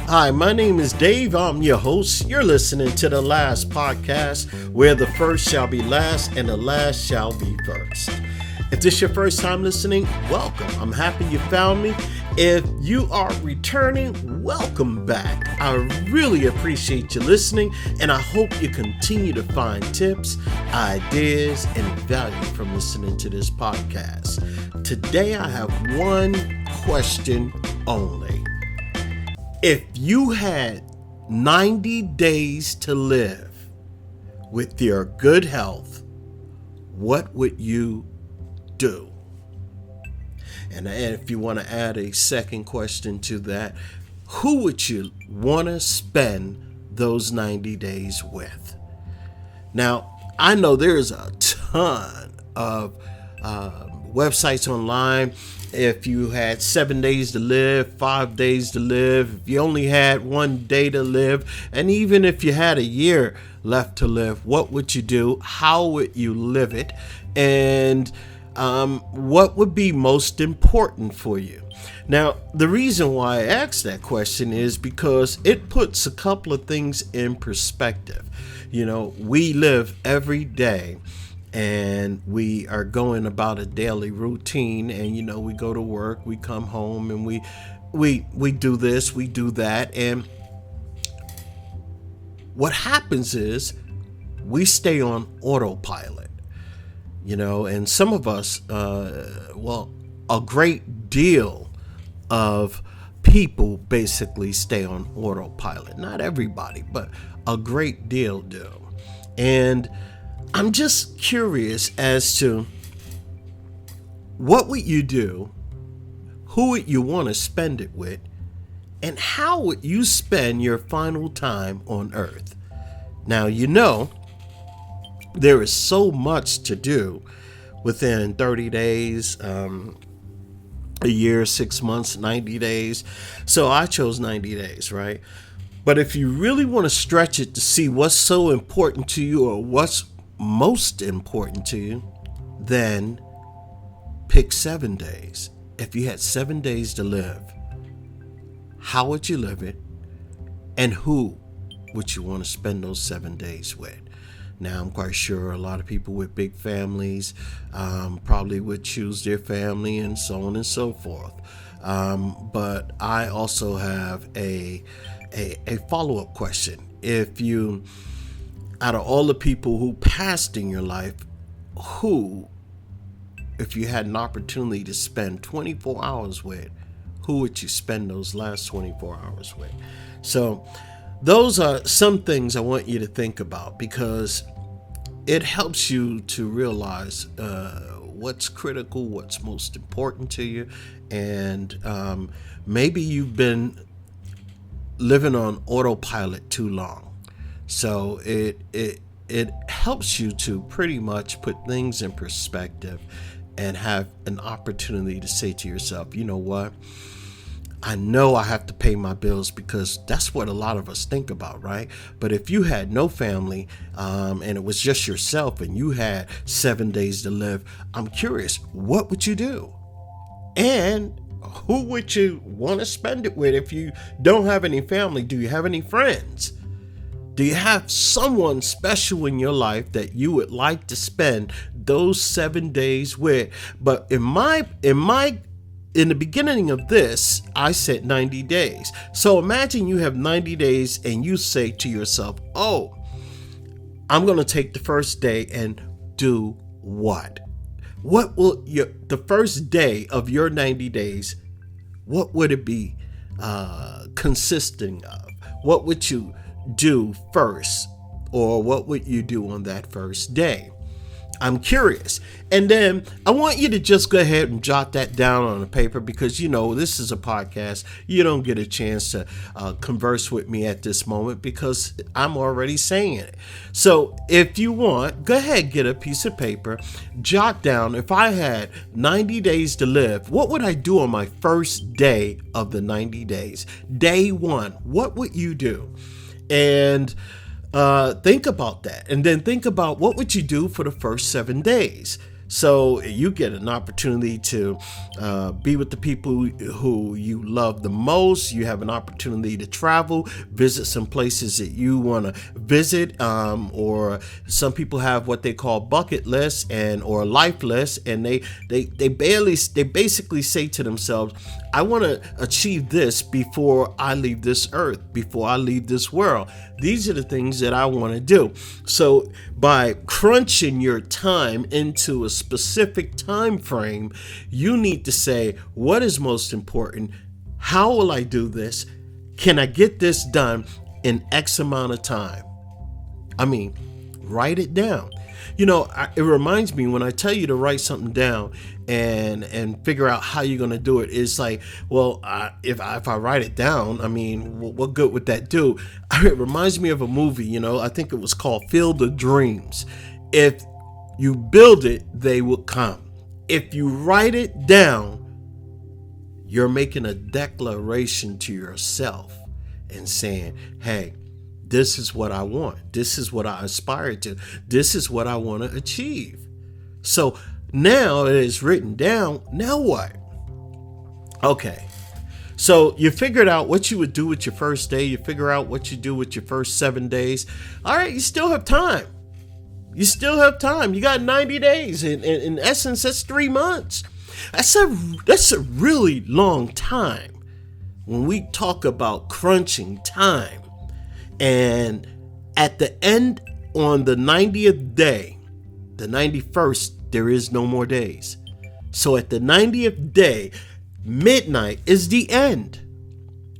Hi, my name is Dave. I'm your host. You're listening to The Last Podcast, where the first shall be last and the last shall be first. If this is your first time listening, welcome. I'm happy you found me. If you are returning, welcome back. I really appreciate you listening, and I hope you continue to find tips, ideas, and value from listening to this podcast. Today, I have one question only. If you had 90 days to live with your good health, what would you do? And if you want to add a second question to that, who would you want to spend those 90 days with? Now, I know there's a ton of websites online. If you had 7 days to live, 5 days to live, if you only had 1 day to live, and even if you had a year left to live, what would you do? How would you live it? And what would be most important for you? Now, the reason why I asked that question is because it puts a couple of things in perspective. You know, we live every day and we are going about a daily routine, and we go to work, we come home, and we do this, we do that, and what happens is we stay on autopilot, and some of us, a great deal of people basically stay on autopilot. Not everybody, but a great deal do. And I'm just curious as to what would you do, who would you want to spend it with, and how would you spend your final time on Earth? Now, there is so much to do within 30 days, a year, 6 months, 90 days. So I chose 90 days, right? But if you really want to stretch it to see what's so important to you or what's most important to you, then pick 7 days. If you had 7 days to live, how would you live it, and who would you want to spend those 7 days with? Now, I'm quite sure a lot of people with big families probably would choose their family and so on and so forth. But I also have a follow-up question. If you, out of all the people who passed in your life, if you had an opportunity to spend 24 hours with, who would you spend those last 24 hours with? So those are some things I want you to think about, because it helps you to realize what's critical, what's most important to you. And maybe you've been living on autopilot too long. So it helps you to pretty much put things in perspective and have an opportunity to say to yourself, you know what? I know I have to pay my bills, because that's what a lot of us think about, right? But if you had no family and it was just yourself and you had 7 days to live, I'm curious, what would you do? And who would you want to spend it with? If you don't have any family, do you have any friends? Do you have someone special in your life that you would like to spend those 7 days with? But in the beginning of this, I said 90 days. So imagine you have 90 days and you say to yourself, oh, I'm going to take the first day and do what? What will the first day of your 90 days, what would it be consisting of? What would you do first, or what would you do on that first day? I'm curious. And then I want you to just go ahead and jot that down on a paper, because this is a podcast. You don't get a chance to converse with me at this moment because I'm already saying it. So if you want, go ahead, get a piece of paper, jot down, if I had 90 days to live, what would I do on my first day of the 90 days? Day one, what would you do? And think about that, and then think about what would you do for the first 7 days. So you get an opportunity to be with the people who you love the most. You have an opportunity to travel, visit some places that you want to visit, or some people have what they call bucket lists or life lists, and they basically say to themselves, I want to achieve this before I leave this earth, before I leave this world. These are the things that I want to do. So by crunching your time into a specific time frame, you need to say, what is most important? How will I do this? Can I get this done in X amount of time? I mean, write it down. It reminds me when I tell you to write something down and figure out how you're going to do it. It's like, well, if I write it down, I mean, what good would that do? It reminds me of a movie, I think it was called Field of Dreams. If you build it, they will come. If you write it down, you're making a declaration to yourself and saying, hey, this is what I want. This is what I aspire to. This is what I want to achieve. So now it is written down. Now what? Okay. So you figured out what you would do with your first day. You figure out what you do with your first 7 days. All right, you still have time. You still have time. You got 90 days. In essence, that's 3 months. That's a really long time when we talk about crunching time. And at the end, on the 90th day, the 91st, there is no more days. So at the 90th day, midnight is the end.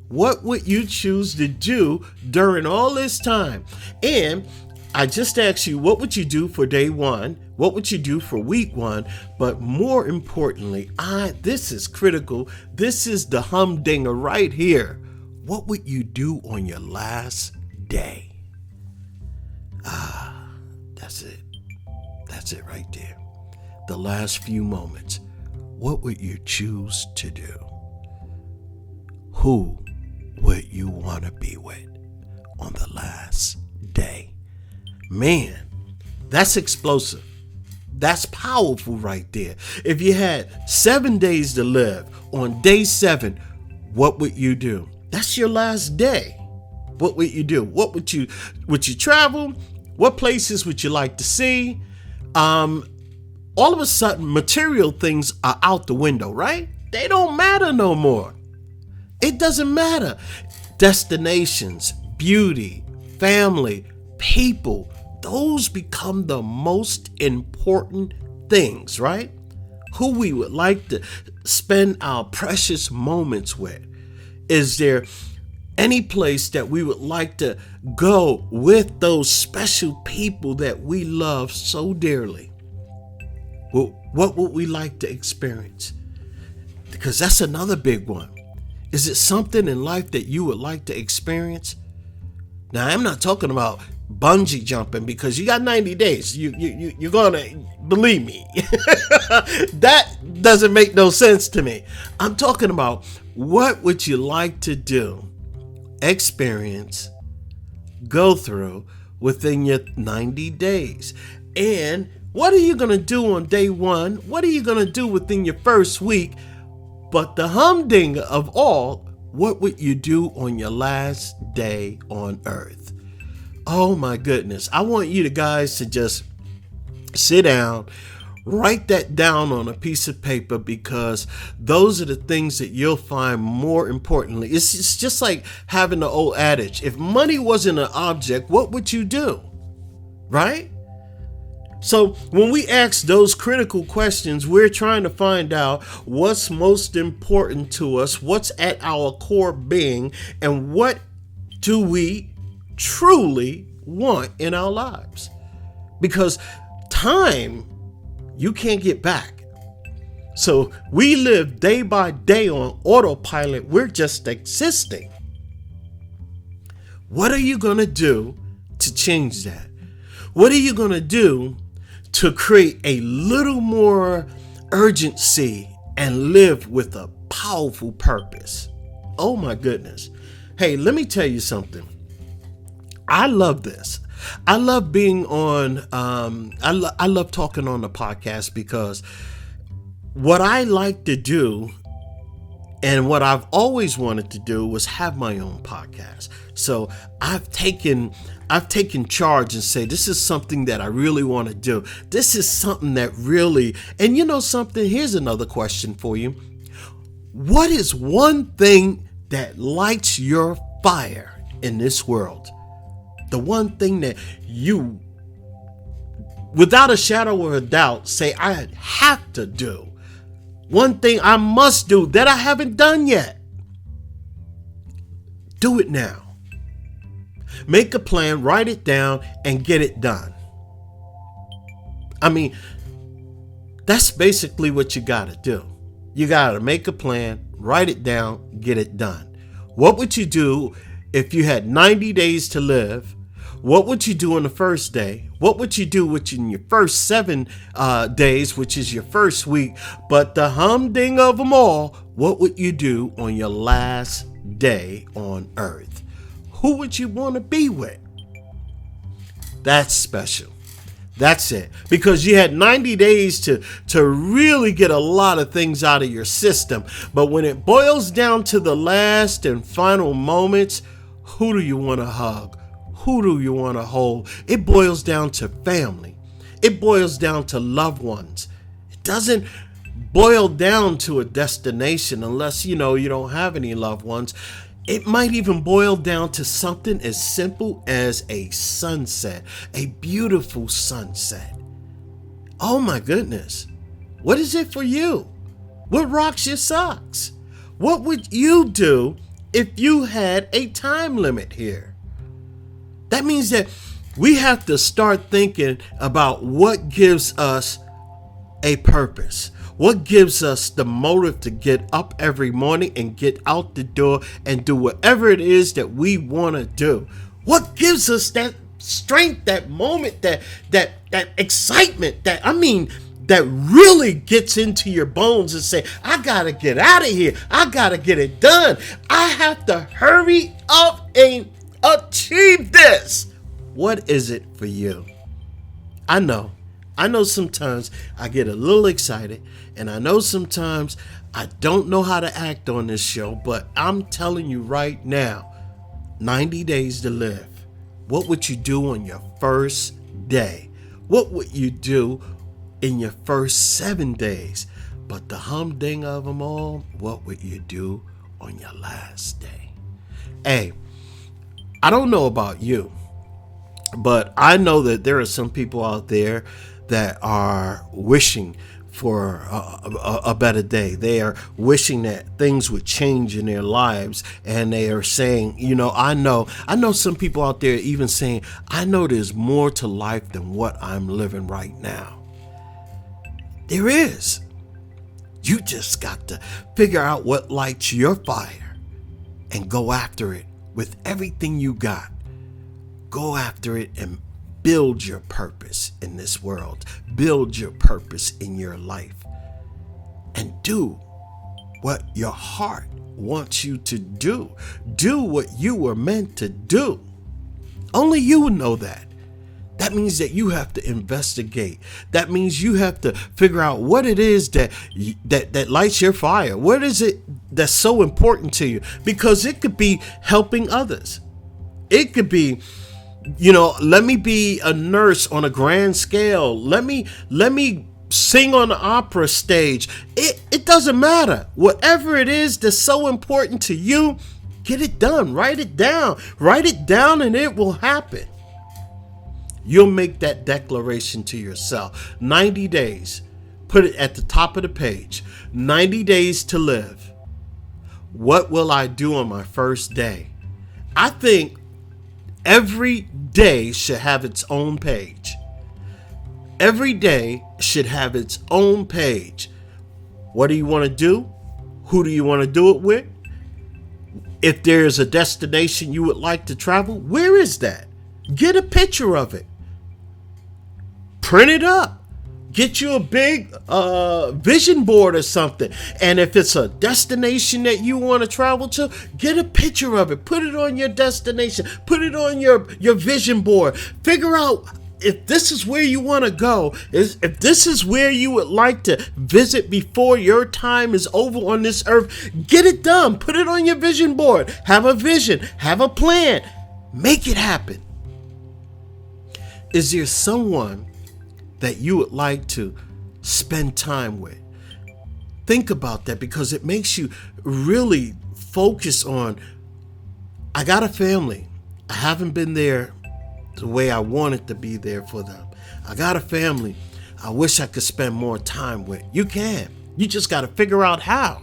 What would you choose to do during all this time? And I just asked you, what would you do for day one? What would you do for week one? But more importantly, this is critical. This is the humdinger right here. What would you do on your last day? That's it. That's it right there. The last few moments. What would you choose to do? Who would you want to be with on the last day? Man, that's explosive. That's powerful right there. If you had 7 days to live, on day 7, what would you do? That's your last day. What would you do? Would you travel? What places would you like to see? All of a sudden, material things are out the window, right? They don't matter no more. It doesn't matter. Destinations, beauty, family, people, those become the most important things, right? Who we would like to spend our precious moments with. Is there any place that we would like to go with those special people that we love so dearly? Well, what would we like to experience? Because that's another big one. Is it something in life that you would like to experience? Now, I'm not talking about bungee jumping, because you got 90 days. You're gonna believe me. That doesn't make no sense to me. I'm talking about, what would you like to do, experience, go through within your 90 days? And what are you going to do on day 1? What are you going to do within your first week? But the humdinger of all, what would you do on your last day on earth? Oh my goodness. I want you guys to just sit down, write that down on a piece of paper, because those are the things that you'll find more importantly. It's just like having the old adage, if money wasn't an object, what would you do? Right? So when we ask those critical questions, we're trying to find out what's most important to us, what's at our core being, and what do we truly want in our lives. Because time, you can't get back. So we live day by day on autopilot. We're just existing. What are you going to do to change that? What are you going to do to create a little more urgency and live with a powerful purpose? Oh my goodness. Hey, let me tell you something. I love this. I love being on, I love talking on the podcast because what I like to do and what I've always wanted to do was have my own podcast. So I've taken charge and say, this is something that I really want to do. This is something that really, and you know something, here's another question for you. What is one thing that lights your fire in this world? The one thing that you, without a shadow of a doubt, say, I have to do. One thing I must do that I haven't done yet. Do it now. Make a plan, write it down, and get it done. I mean, that's basically what you got to do. You got to make a plan, write it down, get it done. What would you do if you had 90 days to live? What would you do on the first day? What would you do in your first 7 days, which is your first week? But the humding of them all, what would you do on your last day on earth? Who would you want to be with? That's special. That's it. Because you had 90 days to really get a lot of things out of your system. But when it boils down to the last and final moments, who do you want to hug? Who do you want to hold? It boils down to family. It boils down to loved ones. It doesn't boil down to a destination unless, you don't have any loved ones. It might even boil down to something as simple as a sunset, a beautiful sunset. Oh my goodness. What is it for you? What rocks your socks? What would you do if you had a time limit here? That means that we have to start thinking about what gives us a purpose. What gives us the motive to get up every morning and get out the door and do whatever it is that we want to do? What gives us that strength, that moment, that excitement, that really gets into your bones and say, I got to get out of here. I got to get it done. I have to hurry up and achieve this. What is it for you? I know sometimes I get a little excited, and I know sometimes I don't know how to act on this show, but I'm telling you right now, 90 days to live. What would you do on your first day? What would you do in your first 7 days? But the humding of them all, what would you do on your last day? Hey, I don't know about you, but I know that there are some people out there that are wishing for a better day. They are wishing that things would change in their lives, and they are saying, I know some people out there even saying, I know there's more to life than what I'm living right now. There is. You just got to figure out what lights your fire and go after it with everything you got. Go after it and build your purpose in this world. Build your purpose in your life. And do what your heart wants you to do. Do what you were meant to do. Only you know that. That means that you have to investigate. That means you have to figure out what it is that lights your fire. What is it that's so important to you? Because it could be helping others. It could be, let me be a nurse on a grand scale. Let me sing on the opera stage. It doesn't matter. Whatever it is that's so important to you, get it done. Write it down. Write it down and it will happen. You'll make that declaration to yourself. 90 days. Put it at the top of the page. 90 days to live. What will I do on my first day? I think every day should have its own page. Every day should have its own page. What do you want to do? Who do you want to do it with? If there's a destination you would like to travel, where is that? Get a picture of it. Print it up. Get you a big vision board or something. And if it's a destination that you want to travel to, get a picture of it. Put it on your destination. Put it on your vision board. Figure out if this is where you want to go, if this is where you would like to visit before your time is over on this earth. Get it done. Put it on your vision board. Have a vision. Have a plan. Make it happen. Is there someone that you would like to spend time with? Think about that, because it makes you really focus on, I got a family. I haven't been there the way I wanted to be there for them. I got a family I wish I could spend more time with. You can. You just got to figure out how.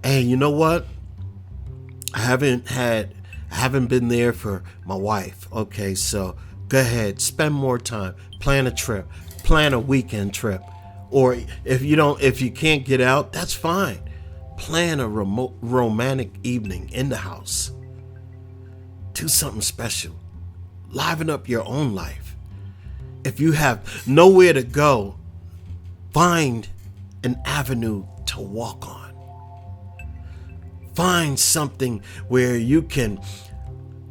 And you know what? I haven't been there for my wife. Okay, so go ahead, spend more time. Plan a trip. Plan a weekend trip. Or if you can't get out, that's fine. Plan a romantic evening in the house. Do something special. Liven up your own life. If you have nowhere to go, find an avenue to walk on. Find something where you can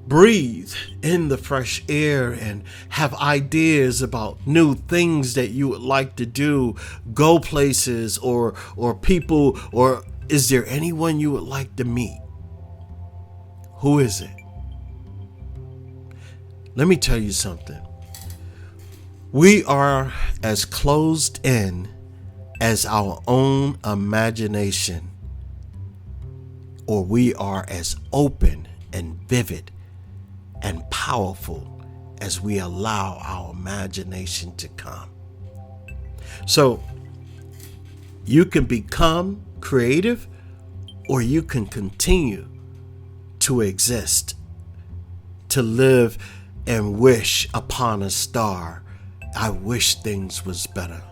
breathe in the fresh air and have ideas about new things that you would like to do, go places or people, or is there anyone you would like to meet? Who is it? Let me tell you something. We are as closed in as our own imagination, or we are as open and vivid and powerful as we allow our imagination to come. So you can become creative, or you can continue to exist, to live and wish upon a star. I wish things was better.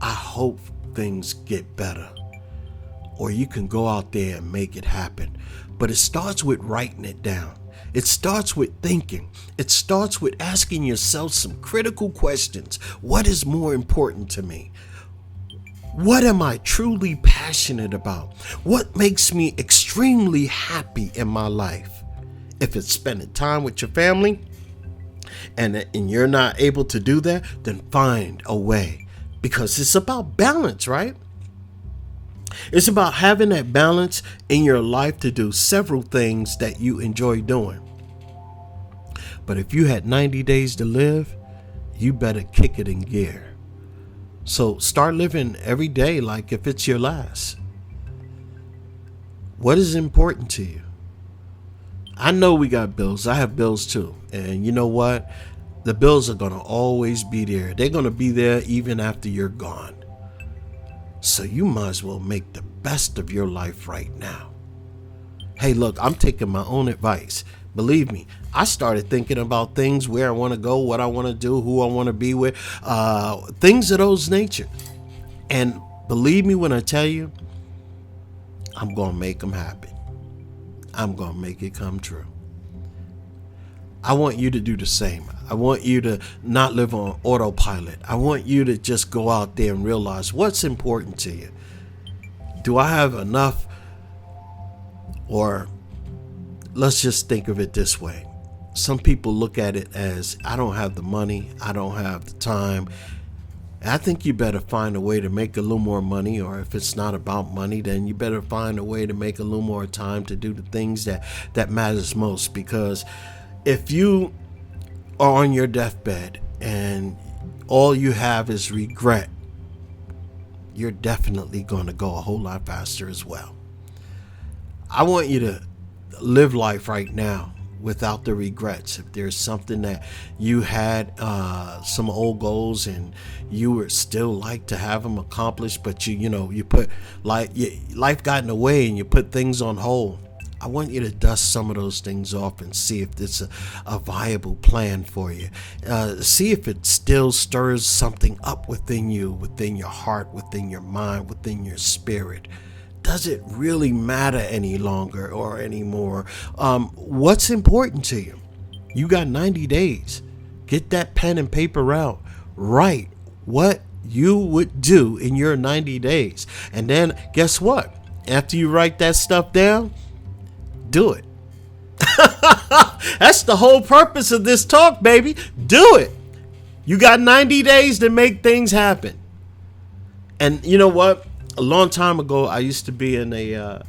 I hope things get better. Or you can go out there and make it happen. But it starts with writing it down. It starts with thinking. It starts with asking yourself some critical questions. What is more important to me? What am I truly passionate about? What makes me extremely happy in my life? If it's spending time with your family and you're not able to do that, then find a way, because it's about balance, right? It's about having that balance in your life to do several things that you enjoy doing. But if you had 90 days to live, you better kick it in gear. So start living every day like if it's your last. What is important to you? I know we got bills. I have bills too. And you know what? The bills are going to always be there. They're going to be there even after you're gone. So you might as well make the best of your life right now. Hey, look, I'm taking my own advice. Believe me, I started thinking about things, where I want to go, what I want to do, who I want to be with, things of those nature. And believe me when I tell you, I'm going to make them happen. I'm going to make it come true. I want you to do the same. I want you to not live on autopilot. I want you to just go out there and realize what's important to you. Do I have enough? Or let's just think of it this way. Some people look at it as, I don't have the money, I don't have the time. I think you better find a way to make a little more money, or if it's not about money, then you better find a way to make a little more time to do the things that matters most. Because if you are on your deathbed and all you have is regret, you're definitely going to go a whole lot faster as well. I want you to live life right now without the regrets. If there's something that you had, some old goals, and you would still like to have them accomplished, but you put life got in the way and you put things on hold, I want you to dust some of those things off and see if it's a viable plan for you. See if it still stirs something up within you, within your heart, within your mind, within your spirit. Does it really matter any longer or anymore? What's important to you? You got 90 days. Get that pen and paper out. Write what you would do in your 90 days. And then guess what? After you write that stuff down, do it. That's the whole purpose of this talk, baby. Do it. You got 90 days to make things happen. And you know what? A long time ago, I used to be in a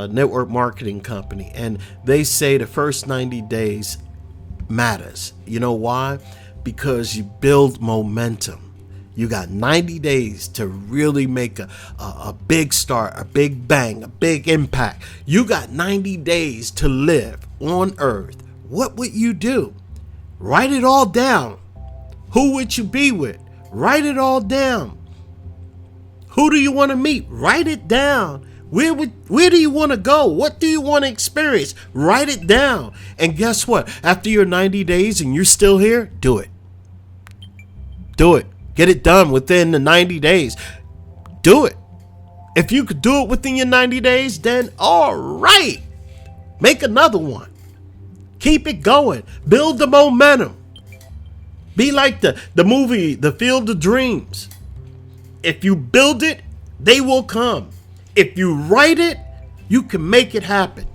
network marketing company, and they say the first 90 days matters. You know why? Because you build momentum. You got 90 days to really make a big start, a big bang, a big impact. You got 90 days to live on earth. What would you do? Write it all down. Who would you be with? Write it all down. Who do you want to meet? Write it down. Where do you want to go? What do you want to experience? Write it down. And guess what? After your 90 days and you're still here, do it. Do it. Get it done within the 90 days. Do it. If you could do it within your 90 days, then all right. Make another one. Keep it going. Build the momentum. Be like the movie, The Field of Dreams. If you build it, they will come. If you write it, you can make it happen.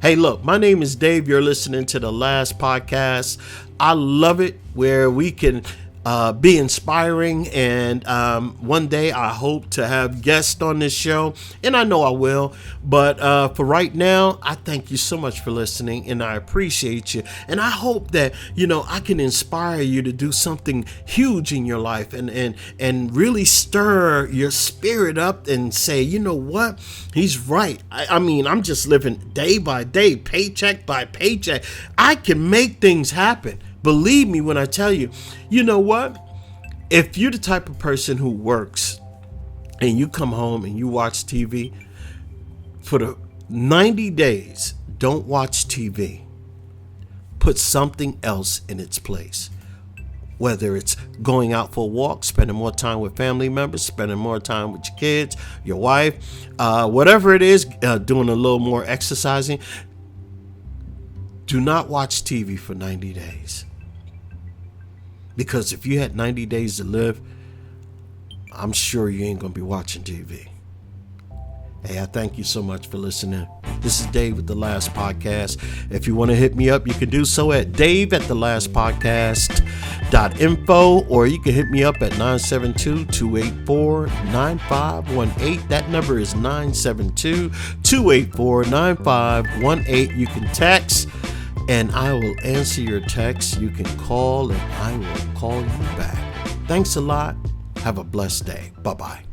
Hey, look, my name is Dave. You're listening to The Last Podcast. I love it where we can be inspiring, and one day I hope to have guests on this show, and I know I will, but for right now, I thank you so much for listening, and I appreciate you, and I hope that I can inspire you to do something huge in your life, and really stir your spirit up and say, you know what, he's right. I mean, I'm just living day by day, paycheck by paycheck. I can make things happen. Believe me when I tell you, you know what? If you're the type of person who works and you come home and you watch TV, for the 90 days, don't watch TV. Put something else in its place. Whether it's going out for a walk, spending more time with family members, spending more time with your kids, your wife, whatever it is, doing a little more exercising. Do not watch TV for 90 days. Because if you had 90 days to live, I'm sure you ain't going to be watching TV. Hey, I thank you so much for listening. This is Dave with The Last Podcast. If you want to hit me up, you can do so at dave@thelastpodcast.info, or you can hit me up at 972-284-9518. That number is 972-284-9518. You can text, and I will answer your text. You can call, and I will call you back. Thanks a lot. Have a blessed day. Bye-bye.